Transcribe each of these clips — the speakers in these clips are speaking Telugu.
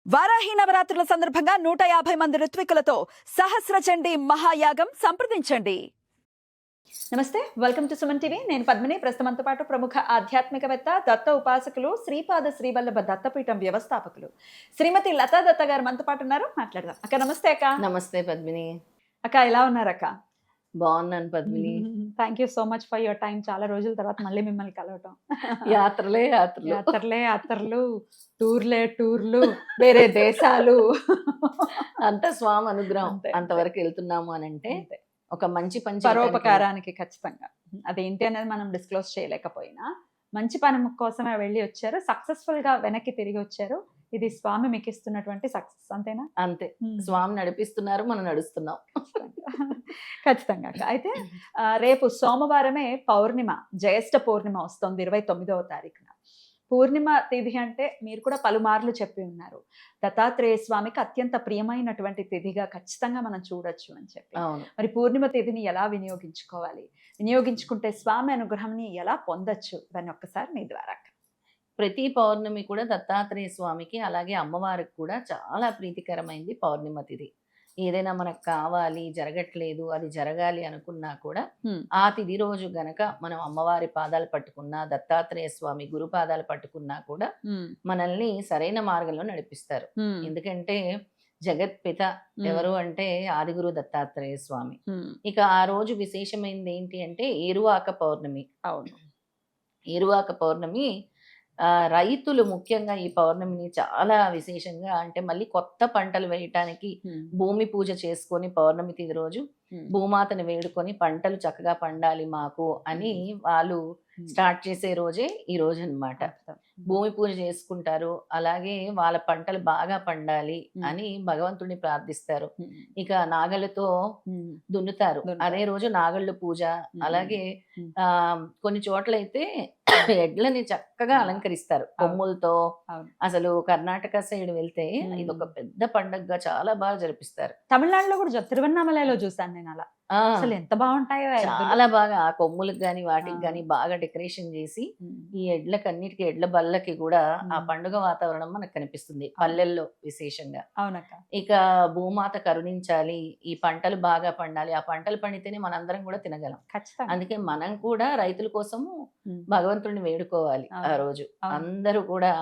వారాహి నవరాత్రుల సందర్భంగా 150 మంది ఋత్వికులతో సహస్ర చండీ మహాయాగం సంప్రదించండి. నమస్తే, వెల్కమ్ టు సుమన్ టీవీ. నేను పద్మిని. ప్రస్తుతంతో పాటు ప్రముఖ ఆధ్యాత్మికవేత్త, దత్త ఉపాసకులు, శ్రీపాద శ్రీవల్లభ దత్తపీఠం వ్యవస్థాపకులు శ్రీమతి లతా దత్త గారు మనతో పాటు ఉన్నారు. మాట్లాడదాం. అక్క నమస్తే. అక్క నమస్తే పద్మిని. అక్క ఎలా ఉన్నారు అక్క? బాగున్నాను Padmini. Thank you so much for your time. చాలా రోజుల తర్వాత మళ్ళీ మిమ్మల్ని కలవటం. యాత్రలే యాత్రలు, యాత్రలు, టూర్లు, వేరే దేశాలు. అంతా స్వామి అనుగ్రహం. అంతవరకు వెళ్తున్నాము అని అంటే ఒక మంచి పని పరోపకారానికి ఖచ్చితంగా అదేంటి అనేది మనం డిస్క్లోజ్ చేయలేకపోయినా మంచి పని కోసమే వెళ్ళి వచ్చారు, సక్సెస్ఫుల్ గా వెనక్కి తిరిగి వచ్చారు. ఇది స్వామి మీకు ఇస్తున్నటువంటి సక్సెస్, అంతేనా? అంతే. స్వామి నడిపిస్తున్నారు, మనం నడుస్తున్నాం. ఖచ్చితంగా. అయితే రేపు సోమవారమే పౌర్ణిమ, జ్యేష్ఠ పౌర్ణిమ వస్తుంది 29వ తారీఖున. పూర్ణిమ తిథి అంటే మీరు కూడా పలుమార్లు చెప్పి ఉన్నారు, దత్తాత్రేయ స్వామికి అత్యంత ప్రియమైనటువంటి తిథిగా ఖచ్చితంగా మనం చూడొచ్చు అని చెప్పి. మరి పూర్ణిమ తిథిని ఎలా వినియోగించుకోవాలి, వినియోగించుకుంటే స్వామి అనుగ్రహాన్ని ఎలా పొందొచ్చు, దాన్ని ఒక్కసారి మీ ద్వారా. ప్రతి పౌర్ణమి కూడా దత్తాత్రేయ స్వామికి అలాగే అమ్మవారికి కూడా చాలా ప్రీతికరమైంది పౌర్ణిమ తిథి. ఏదైనా మనకు కావాలి, జరగట్లేదు, అది జరగాలి అనుకున్నా కూడా ఆ తిథి రోజు గనక మనం అమ్మవారి పాదాలు పట్టుకున్నా, దత్తాత్రేయ స్వామి గురు పాదాలు పట్టుకున్నా కూడా మనల్ని సరైన మార్గంలో నడిపిస్తారు. ఎందుకంటే జగత్పిత ఎవరు అంటే ఆదిగురు దత్తాత్రేయ స్వామి. ఇక ఆ రోజు విశేషమైనది ఏంటి అంటే ఏరువాక పౌర్ణమి. అవును, ఏరువాక పౌర్ణమి రైతులు ముఖ్యంగా ఈ పౌర్ణమిని చాలా విశేషంగా, అంటే మళ్ళీ కొత్త పంటలు వేయటానికి భూమి పూజ చేసుకొని పౌర్ణమి తిథి రోజు భూమాతను వేడుకొని పంటలు చక్కగా పండాలి మాకు అని వాళ్ళు స్టార్ట్ చేసే రోజే ఈ రోజు అన్నమాట. భూమి పూజ చేసుకుంటారు, అలాగే వాళ్ళ పంటలు బాగా పండాలి అని భగవంతుడిని ప్రార్థిస్తారు. ఇక నాగళ్ళతో దున్నుతారు, అదే రోజు నాగళ్ళు పూజ. అలాగే కొన్ని చోట్లయితే ఎడ్లని చక్కగా అలంకరిస్తారు కొమ్ములతో. అసలు కర్ణాటక సైడ్ వెళ్తే ఇది ఒక పెద్ద పండగగా చాలా బాగా జరిపిస్తారు. తమిళనాడులో కూడా తిరువన్నామలలో చూసాను నేను అలా. అసలు ఎంత బాగుంటాయో, చాలా బాగా ఆ కొమ్ములకు గాని వాటికి గాని బాగా డెకరేషన్ చేసి ఈ ఎడ్లకి అన్నిటికీ, ఎడ్ల బళ్ళకి కూడా ఆ పండుగ వాతావరణం మనకు కనిపిస్తుంది పల్లెల్లో విశేషంగా. అవునక్క. ఇక భూమాత కరుణించాలి, ఈ పంటలు బాగా పండాలి, ఆ పంటలు పండితేనే మనందరం కూడా తినగలం. అందుకే మనం కూడా రైతుల కోసము భగవంతుడిని వేడుకోవాలి ఆ రోజు. అందరూ కూడా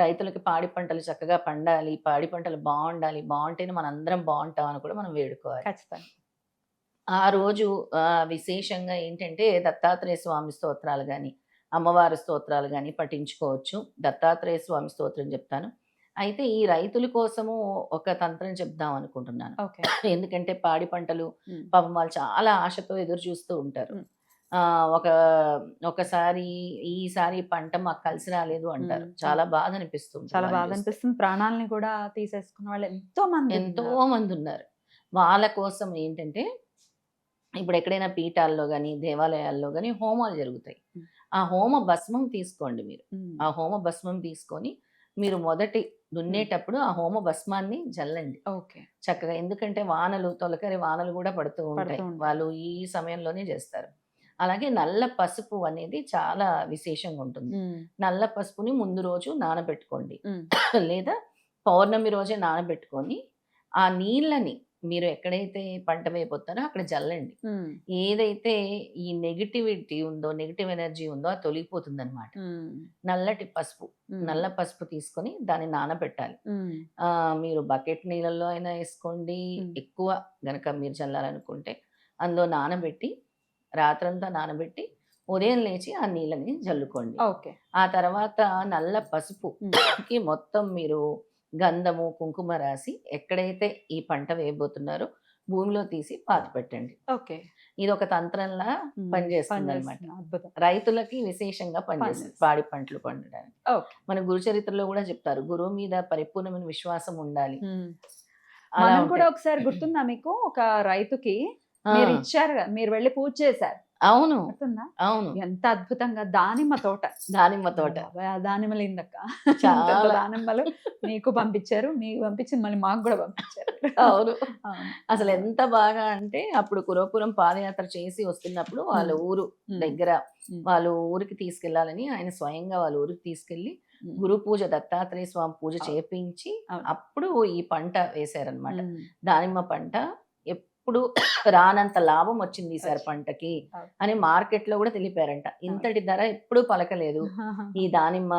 రైతులకి పాడి పంటలు చక్కగా పండాలి, పాడి పంటలు బాగుండాలి, బాగుంటేనే మనందరం బాగుంటాం అని కూడా మనం వేడుకోవాలి. ఖచ్చితంగా. ఆ రోజు విశేషంగా ఏంటంటే దత్తాత్రేయ స్వామి స్తోత్రాలు కానీ, అమ్మవారి స్తోత్రాలు కానీ పఠించుకోవచ్చు. దత్తాత్రేయ స్వామి స్తోత్రం చెప్తాను. అయితే ఈ రైతుల కోసము ఒక తంత్రం చెప్దాం అనుకుంటున్నాను. ఎందుకంటే పాడి పంటలు పాపం వాళ్ళు చాలా ఆశతో ఎదురు చూస్తూ ఉంటారు. ఒకసారి ఈసారి పంట మాకు కలిసి రాలేదు అంటారు. చాలా బాధ అనిపిస్తుంది. చాలా బాధ అనిపిస్తుంది. ప్రాణాలని కూడా తీసేసుకున్న వాళ్ళు ఎంతో మంది ఉన్నారు. వాళ్ళ కోసం ఏంటంటే ఇప్పుడు ఎక్కడైనా పీఠాల్లో కానీ దేవాలయాల్లో కానీ హోమాలు జరుగుతాయి. ఆ హోమ భస్మం తీసుకోండి మీరు. ఆ హోమ భస్మం తీసుకొని మీరు మొదటి దున్నేటప్పుడు ఆ హోమ భస్మాన్ని జల్లండి చక్కగా. ఎందుకంటే వానలు, తొలకరి వానలు కూడా పడుతూ ఉంటాయి, వాళ్ళు ఈ సమయంలోనే చేస్తారు. అలాగే నల్ల పసుపు అనేది చాలా విశేషంగా ఉంటుంది. నల్ల పసుపుని ముందు రోజు నానబెట్టుకోండి, లేదా పౌర్ణమి రోజే నానబెట్టుకొని ఆ నీళ్ళని మీరు ఎక్కడైతే పంట వేయబోతారో అక్కడ జల్లండి. ఏదైతే ఈ నెగిటివిటీ ఉందో, నెగిటివ్ ఎనర్జీ ఉందో అది తొలగిపోతుంది అనమాట. నల్లటి పసుపు, నల్ల పసుపు తీసుకొని దాన్ని నానబెట్టాలి. మీరు బకెట్ నీళ్ళల్లో అయినా వేసుకోండి, ఎక్కువ గనక మీరు చల్లాలనుకుంటే అందులో నానబెట్టి రాత్రంతా నానబెట్టి ఉదయం లేచి ఆ నీళ్ళని జల్లుకోండి. ఆ తర్వాత నల్ల పసుపుకి మొత్తం మీరు గంధము, కుంకుమ రాసి ఎక్కడైతే ఈ పంట వేయబోతున్నారో భూమిలో తీసి పాతి పెట్టండి. ఇది ఒక తంత్రంలా పనిచేస్తుంది అనమాట. రైతులకి విశేషంగా పనిచేస్తుంది పాడి పంటలు పండడానికి. మన గురు చరిత్రలో కూడా చెప్తారు, గురువు మీద పరిపూర్ణమైన విశ్వాసం ఉండాలి. మనం కూడా ఒకసారి గుర్తుందా మీకు, ఒక రైతుకి మీరు ఇచ్చారు, మీరు వెళ్ళి పూజ చేశారు. అవును, అవును. ఎంత అద్భుతంగా దానిమ్మ తోట, దానిమ్మలు ఇందక్క, దానిమ్మలు మీకు పంపించారు, మీకు పంపించింది మళ్ళీ మాకు కూడా పంపించారు. అవును, అసలు ఎంత బాగా అంటే అప్పుడు కురవపురం పాదయాత్ర చేసి వస్తున్నప్పుడు వాళ్ళ ఊరు దగ్గర వాళ్ళు ఊరికి తీసుకెళ్లాలని ఆయన స్వయంగా వాళ్ళ ఊరికి తీసుకెళ్లి గురు పూజ దత్తాత్రేయ స్వామి పూజ అవును. చేపించి అవును. అప్పుడు ఈ పంట వేశారనమాట. ఉమ్. దానిమ్మ పంట ఎప్పుడు రానంత లాభం వచ్చింది ఈసారి వచ్చి- పంటకి అవును. అని మార్కెట్ లో కూడా తెలిపారంట. ఇంతటి ధర ఎప్పుడూ పలకలేదు ఈ దానిమ్మ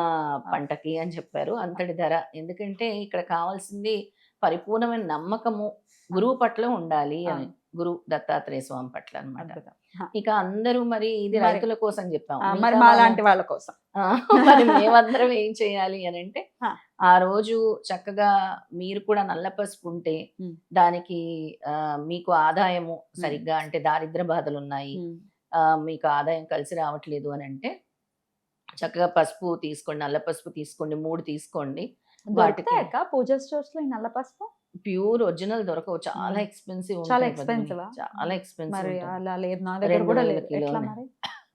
పంటకి అని చెప్పారు. అంతటి ధర, ఎందుకంటే ఇక్కడ కావాల్సింది పరిపూర్ణమైన నమ్మకము గురువు పట్ల ఉండాలి అని, అవును. గురు దత్తాత్రేయ స్వామి పట్ల అన్నమాట. అద్భుతం. హ. ఇక అందరూ మరి ఇది మరి- రైతుల కోసం చెప్పాం. మరి మిగతా మా వాళ్ళ- లాంటి వాళ్ళ కోసం మరి మేమందరం ఏం చేయాలి అని అంటే, హ. ఆ రోజు చక్కగా మీరు కూడా నల్ల పసుపు ఉంటే ఉమ్. దానికి మీకు ఆదాయము సరిగ్గా, అంటే దారిద్ర బాధలు ఉన్నాయి, ఉమ్. మీకు ఆదాయం కలిసి రావట్లేదు అని అంటే చక్కగా పసుపు తీసుకోండి, నల్ల పసుపు తీసుకోండి, 3 తీసుకోండి. దొరుకుతాయి అక్క పూజ స్టోర్స్ లో ఈ నల్ల పసుపు? ప్యూర్ ఒరిజినల్ దొరకవు, చాలా మ్మ్. ఎక్స్పెన్సివ్ చాలా ఉంటాయి పద్మిని. expensive ఆ? చాలా ఎక్స్పెన్సివ్ మరి ఉంటుంది. అలా లేదు, నా దగ్గర కూడా 2000 లేదు. ఎట్లా కిలోనే. మరి?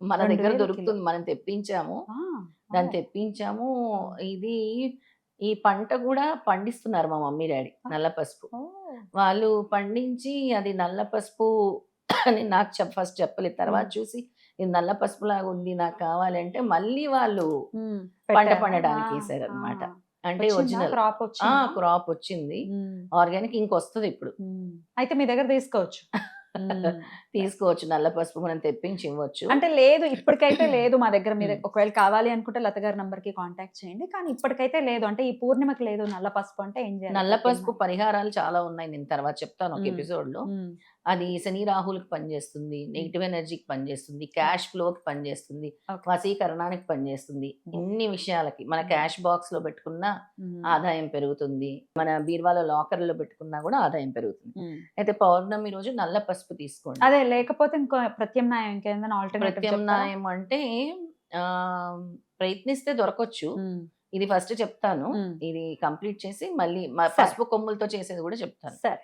మన 2000 దగ్గర కిలో. దొరుకుతుంది, మనం తెప్పించాము. ఆ, దాన్ని ఓ. తెప్పించాము. ఇది ఈ పంట కూడా పండిస్తున్నారు మా మమ్మీ డాడీ, నల్ల పసుపు. ఓ. వాళ్ళు పండించి అది నల్ల పసుపు అని నాకు ఫస్ట్ చెప్పలేదు. తర్వాత చూసి ఇది నల్ల పసుపు లాగా ఉంది, నాకు కావాలంటే మళ్ళీ వాళ్ళు ఉమ్, పంట పెట్టారా? పండడానికి ఆ, వేసారనమాట. ఆ. అంటే వచ్చిందా? ఒరిజినల్ క్రాప్ వచ్చిందా? క్రాప్ వచ్చింది. ఉమ్. ఆర్గానిక్ ఇంకొస్తుంది ఇప్పుడు. ఉమ్. అయితే మీ దగ్గర తీసుకోవచ్చు. ఉమ్. తీసుకోవచ్చు, నల్ల పసుపు మనం తెప్పించి ఇవ్వచ్చు. అంటే లేదు, ఇప్పటికైతే లేదు మా దగ్గర. మీద ఉమ్. ఒకవేళ కావాలి అనుకుంటే లత గారి నంబర్ కి కాంటాక్ట్ చేయండి. కానీ ఇప్పటికైతే లేదు. అంటే ఈ పూర్ణిమకి లేదు నల్ల పసుపు. అంటే ఏం చేయాలి? నల్ల పసుపు పరిహారాలు చాలా ఉన్నాయి, నేను తర్వాత చెప్తాను ఒక ఉమ్. ఎపిసోడ్ లో. ఉమ్. అది శని రాహులకు పనిచేస్తుంది, నెగిటివ్ ఎనర్జీకి పనిచేస్తుంది, క్యాష్ ఫ్లోకి పనిచేస్తుంది, Okay. వశీకరణానికి పనిచేస్తుంది. ఇన్ని విషయాలకి మన Mm. క్యాష్ బాక్స్ లో పెట్టుకున్న ఉమ్. ఆదాయం పెరుగుతుంది, మన బీరువాలో లాకర్లో పెట్టుకున్నా కూడా ఆదాయం పెరుగుతుంది. ఉమ్. అయితే పౌర్ణమి రోజు నల్ల పసుపు తీసుకోండి. అదే, లేకపోతే ఇంకో ప్రత్యామ్నాయం ఇంకేదైనా ఆల్టర్నేటివ్ ప్రత్యామ్నాయం అంటే ఆ, ప్రయత్నిస్తే దొరకొచ్చు. ఇది ఫస్ట్ చెప్తాను, మ్మ్. ఇది కంప్లీట్ చేసి మళ్ళీ సరే. పసుపు కొమ్ములతో చేసేది కూడా చెప్తాను. సరే.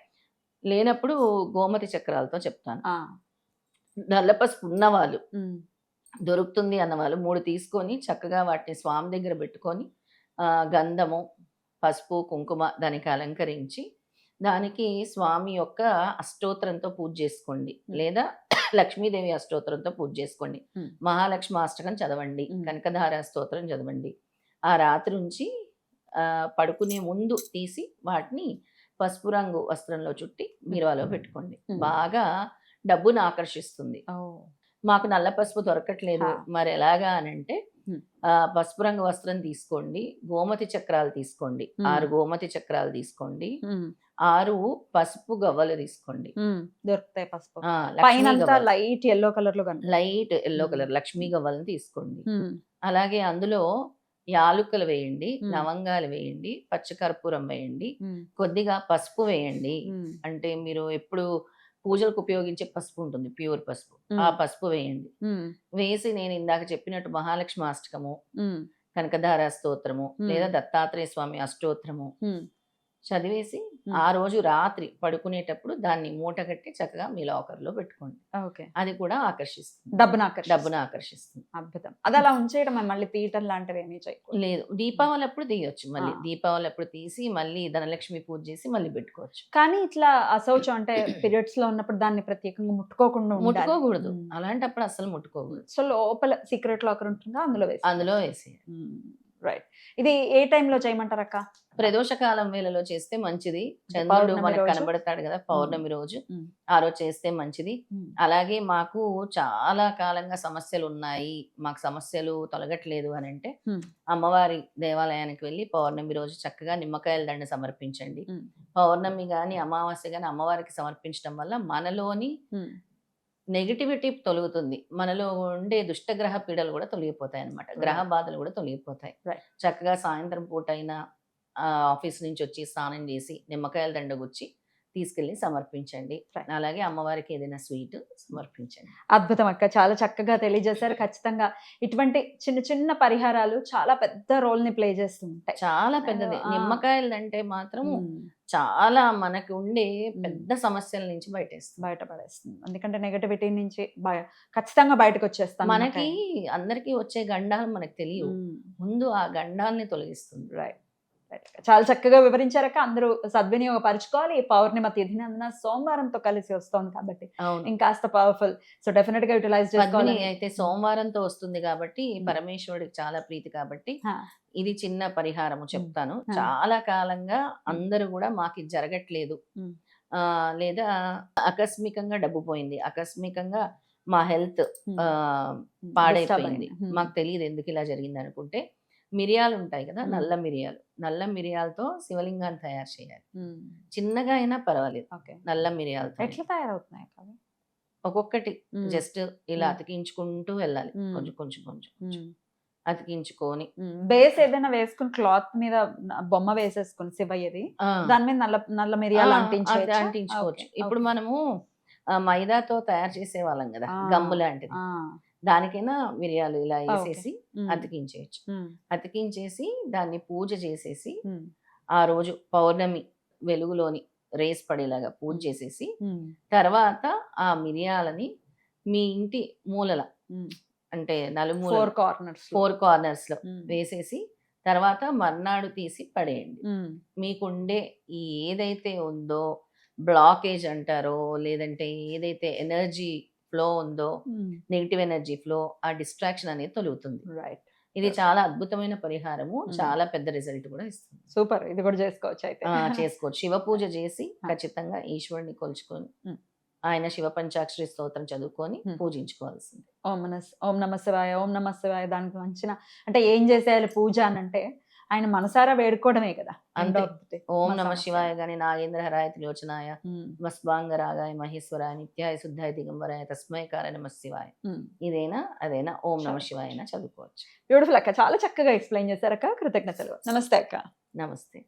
లేనప్పుడు గోమతి చక్రాలతో చెప్తాను. ఆ. నల్ల పసుపు ఉన్నవాళ్ళు, ఉమ్. దొరుకుతుంది అన్నవాళ్ళు 3 తీసుకొని చక్కగా వాటిని స్వామి దగ్గర పెట్టుకొని గంధము, పసుపు, కుంకుమ దానికి అలంకరించి దానికి స్వామి యొక్క అష్టోత్తరంతో పూజ చేసుకోండి, లేదా లక్ష్మీదేవి అష్టోత్తరంతో పూజ చేసుకోండి. Hmm. మహాలక్ష్మి అష్టకం చదవండి, Hmm. కనకధార స్తోత్రం చదవండి. ఆ రాత్రి నుంచి పడుకునే ముందు తీసి వాటిని పసుపు రంగు వస్త్రంలో చుట్టి బీరువాలో పెట్టుకోండి. Hmm. బాగా డబ్బును ఆకర్షిస్తుంది. ఓ. మాకు నల్ల పసుపు దొరకట్లేదు, హా. మరి ఎలాగా అని అంటే Hmm. పసుపు రంగు వస్త్రం తీసుకోండి, గోమతి చక్రాలు తీసుకోండి, Hmm. 6 గోమతి చక్రాలు తీసుకోండి, ఉమ్. 6 పసుపు గవ్వలు తీసుకోండి. ఉమ్. దొరుకుతాయి పసుపు. లక్ష్మీ పైన గవ్వలు, లైట్ ఎల్లో కలర్ లో కనిపిస్తుంది. Light yellow Hmm. Colour Lakshmi గవ్వలను తీసుకోండి. ఉమ్. అలాగే అందులో యాలుకలు వేయండి, Hmm. లవంగాలు వేయండి, పచ్చకర్పూరం వేయండి, ఉమ్. కొద్దిగా పసుపు వేయండి. ఉమ్. అంటే మీరు ఎప్పుడు పూజలకు ఉపయోగించే పసుపు ఉంటుంది, ప్యూర్ పసుపు, ఆ ఉమ్. పసుపు వేయండి. ఉమ్. వేసి నేను ఇందాక చెప్పినట్టు మహాలక్ష్మి అష్టకము, ఉమ్. కనకధార స్తోత్రము, Hmm. లేదా దత్తాత్రేయ స్వామి అష్టోత్తరము ఉమ్. చదివేసి ఆ రోజు రాత్రి పడుకునేటప్పుడు దాన్ని మూట కట్టి చక్కగా మీ లాకర్లో పెట్టుకోండి. ఓకే. అది కూడా ఆకర్షిస్తుంది, డబ్బును డబ్బును ఆకర్షిస్తుంది. అద్భుతం. అది అలా ఉంచేయడం, మళ్ళీ తీయటం లాంటివి ఏమీ చేయకూడదు. లేదు, దీపావళి అప్పుడు తీయొచ్చు, మళ్ళీ ఆ. దీపావళి అప్పుడు తీసి మళ్ళీ ధనలక్ష్మి పూజ చేసి మళ్ళీ పెట్టుకోవచ్చు. కానీ ఇట్లా అశౌచం అంటే పీరియడ్స్ లో ఉన్నప్పుడు దాన్ని ప్రత్యేకంగా ముట్టుకోకుండా ఉండాలి. ముట్టుకోకూడదు, అలాంటప్పుడు అసలు ముట్టుకోకూడదు. సో లోపల సీక్రెట్ లాకర్ ఉంటుందా, అందులో వేసి. అందులో వేసి రైట్. ఇది ఏ టైంలో చేయమంటారు అక్క? ప్రదోష కాలం వేళలో చేస్తే మంచిది. చంద్రుడు పౌర్ణమి మనకు రోజు? కనబడతాడు కదా పౌర్ణమి రోజు, ఉమ్. ఆ రోజు చేస్తే మంచిది. అలాగే మాకు చాలా కాలంగా సమస్యలు ఉన్నాయి, మాకు సమస్యలు తొలగట్లేదు అని అంటే Hmm. అమ్మవారి దేవాలయానికి వెళ్ళి పౌర్ణమి రోజు చక్కగా నిమ్మకాయల దండ సమర్పించండి. Hmm. పౌర్ణమి కానీ అమావాస్య కానీ అమ్మవారికి సమర్పించడం వల్ల మనలోని ఉమ్. నెగిటివిటీ తొలుగుతుంది, మనలో ఉండే దుష్టగ్రహ పీడలు కూడా తొలగిపోతాయి అన్నమాట, గ్రహ బాధలు కూడా తొలగిపోతాయి. Right. చక్కగా సాయంత్రం పూట అయినా ఆఫీస్ నుంచి వచ్చి స్నానం చేసి నిమ్మకాయల దండ గుచ్చి తీసుకెళ్ళి సమర్పించండి. Right. అలాగే అమ్మవారికి ఏదైనా స్వీట్ సమర్పించండి. అద్భుతం అక్క, చాలా చక్కగా తెలియజేశారు. ఖచ్చితంగా ఇటువంటి చిన్న చిన్న పరిహారాలు చాలా పెద్ద రోల్ ని ప్లే చేస్తూ ఉంటాయి. చాలా పెద్దది. ఆ. నిమ్మకాయలు అంటే మాత్రము ఉమ్. చాలా మనకు ఉండే పెద్ద సమస్యల నుంచి బయటేస్తుంది. బయటపడేస్తుంది. ఎందుకంటే నెగటివిటీ నుంచి ఖచ్చితంగా బయటకు వచ్చేస్తాను. మనకి అందరికీ వచ్చే గండాలు మనకు తెలియవు, ముందు ఆ గండాల్ని తొలగిస్తుంది. రైట్. చాలా చక్కగా వివరించారక్క. అందరూ సద్వినియోగపరచుకోవాలి. ఈ పౌర్ణిమ తిథిని అందున సోమవారంతో కలిసి వస్తోంది కాబట్టి అవును. ఇంకాస్త పవర్ఫుల్. సో డెఫినెట్ గా యూటిలైజ్ పద్మిని చేసుకోవాలని. అయితే సోమవారంతో వస్తుంది కాబట్టి ఉమ్. పరమేశ్వరుడికి చాలా ప్రీతి కాబట్టి హా, ఇది చిన్న పరిహారము చెప్తాను. ఆ. చాలా కాలంగా అందరూ కూడా మాకు ఇది జరగట్లేదు, ఉమ్, లేదా ఆకస్మికంగా డబ్బు పోయింది, ఆకస్మికంగా మా హెల్త్ ఉమ్, డిస్టర్బ్ పాడైపోయింది, అయింది. ఉమ్, మాకు తెలియదు ఎందుకు ఇలా జరిగింది అనుకుంటే, మిరియాలు ఉంటాయి కదా, ఉమ్. నల్ల మిరియాలు, నల్ల మిరియాలతో శివలింగాన్ని తయారు చేయాలి. ఉమ్, చిన్నగా అయినా పర్వాలేదు, ఓకే. నల్ల మిరియాలతో. ఎట్లా తయారవుతున్నాయి అక్క అవి? ఒక్కొక్కటి ఉమ్, జస్ట్ ఇలా ఉమ్. అతికించుకుంటూ వెళ్ళాలి, ఉమ్. కొంచెం కొంచెం కొంచెం కొంచెం ఉమ్, అతికించుకొని. బేస్ ఏదైనా వేసుకుని క్లాత్ మీద బొమ్మ వేసేసుకుని శివయ్యది ఆ, దాని మీద నల్ల నల్ల మిరియాలు అది అంటించేయచ్చా? అంటించుకోవచ్చు. ఓకే, ఇప్పుడు ఓకే. మనము మైదాతో తయారు చేసే వాళ్ళం కదా, ఆ, గమ్ము లాంటిది, ఆ, దానికైనా మిరియాలు ఇలా ఓకే. వేసేసి ఉమ్, అతికించేయచ్చు. ఉమ్, అతికించేసి దాన్ని పూజ చేసేసి, ఉమ్, ఆ రోజు పౌర్ణమి వెలుగులోని రేస్ పడేలాగా పూజ ఉమ్. చేసేసి, ఉమ్, తర్వాత ఆ మిరియాలని మీ ఇంటి మూలల, ఉమ్. అంటే నలుమూల 4 కార్నర్స్ లో. 4 కార్నర్స్ లో ఉమ్, వేసేసి, తర్వాత మర్నాడు తీసి పడేయండి. ఉమ్, మీకుండే ఈ ఏదైతే ఉందో బ్లాకేజ్ అంటారో, లేదంటే ఏదైతే ఎనర్జీ ఫ్లో ఉందో, ఉమ్. నెగిటివ్ ఎనర్జీ ఫ్లో, ఆ డిస్ట్రాక్షన్ అనేది తొలుగుతుంది. రైట్. ఇది చాలా అద్భుతమైన పరిహారము, ఉమ్. చాలా పెద్ద రిజల్ట్ కూడా ఇస్తుంది. సూపర్. ఇది కూడా చేసుకోవచ్చు అయితే. చేసుకోవచ్చు. శివ పూజ చేసి ఆ. ఖచ్చితంగా ఈశ్వరుని కొలుచుకొని, ఉమ్. ఆయన శివ పంచాక్షరి స్తోత్రం చదువుకొని ఉమ్. పూజించుకోవాల్సింది. ఓం నమ శివాయ, ఓం నమ శివాయ. దానికి మంచిన అంటే ఏం చేసేయాలి పూజ అని అంటే ఆయన మనసారా వేడుకోవడమే కదా. అంతే. End of the day. ఓం మా నమ సమస్య. శివాయ గాని, నాగేంద్ర హరాయ త్రిలోచనాయ, ఉమ్, మస్బాంగరాగాయ మహేశ్వరాయ, నిత్యాయ శుద్ధాయ దిగంబరాయ, తస్మై కారణ నమ శివాయ. ఉమ్. ఇదేనా అదేనా ఓం నమ చదువుకోవచ్చు. శివాయ అయినా చదువుకోవచ్చు. బ్యూటిఫుల్ అక్క. చాలా చక్కగా ఎక్స్ప్లెయిన్ చేశారు అక్క. కృతజ్ఞతలు. నమస్తే అక్క. నమస్తే.